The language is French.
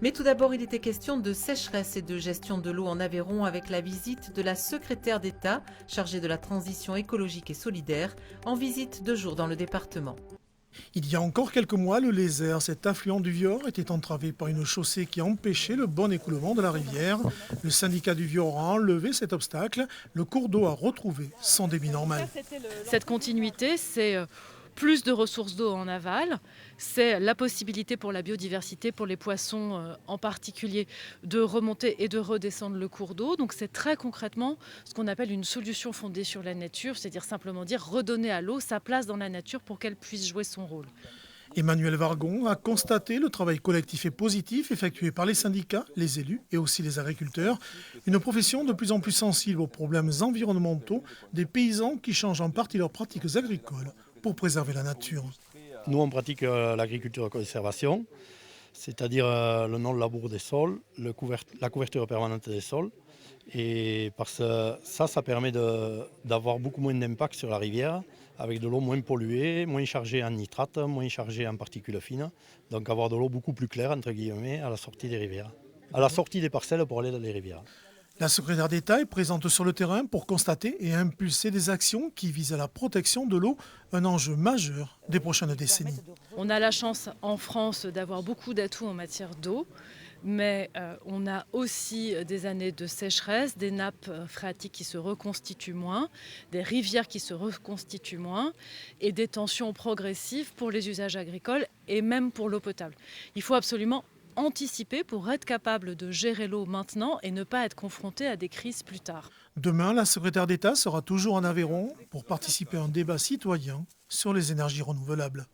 Mais tout d'abord, il était question de sécheresse et de gestion de l'eau en Aveyron avec la visite de la secrétaire d'État chargée de la transition écologique et solidaire, en visite 2 jours dans le département. Il y a encore quelques mois, le Lézert, cet affluent du Vior, était entravé par une chaussée qui empêchait le bon écoulement de la rivière. Le syndicat du Vior a enlevé cet obstacle. Le cours d'eau a retrouvé son débit normal. Cette continuité, c'est plus de ressources d'eau en aval, c'est la possibilité pour la biodiversité, pour les poissons en particulier, de remonter et de redescendre le cours d'eau. Donc c'est très concrètement ce qu'on appelle une solution fondée sur la nature, c'est-à-dire simplement dire redonner à l'eau sa place dans la nature pour qu'elle puisse jouer son rôle. Emmanuel Vargon a constaté le travail collectif et positif effectué par les syndicats, les élus et aussi les agriculteurs. Une profession de plus en plus sensible aux problèmes environnementaux des paysans qui changent en partie leurs pratiques agricoles pour préserver la nature. Nous, on pratique l'agriculture de conservation, c'est-à-dire le non-labour des sols, la couverture permanente des sols. Et parce que ça permet d'avoir beaucoup moins d'impact sur la rivière, avec de l'eau moins polluée, moins chargée en nitrate, moins chargée en particules fines. Donc avoir de l'eau beaucoup plus claire, entre guillemets, à la sortie des rivières. À la sortie des parcelles pour aller dans les rivières. La secrétaire d'État est présente sur le terrain pour constater et impulser des actions qui visent à la protection de l'eau, un enjeu majeur des prochaines décennies. On a la chance en France d'avoir beaucoup d'atouts en matière d'eau, mais on a aussi des années de sécheresse, des nappes phréatiques qui se reconstituent moins, des rivières qui se reconstituent moins et des tensions progressives pour les usages agricoles et même pour l'eau potable. Il faut absolument anticiper pour être capable de gérer l'eau maintenant et ne pas être confronté à des crises plus tard. Demain, la secrétaire d'État sera toujours en Aveyron pour participer à un débat citoyen sur les énergies renouvelables.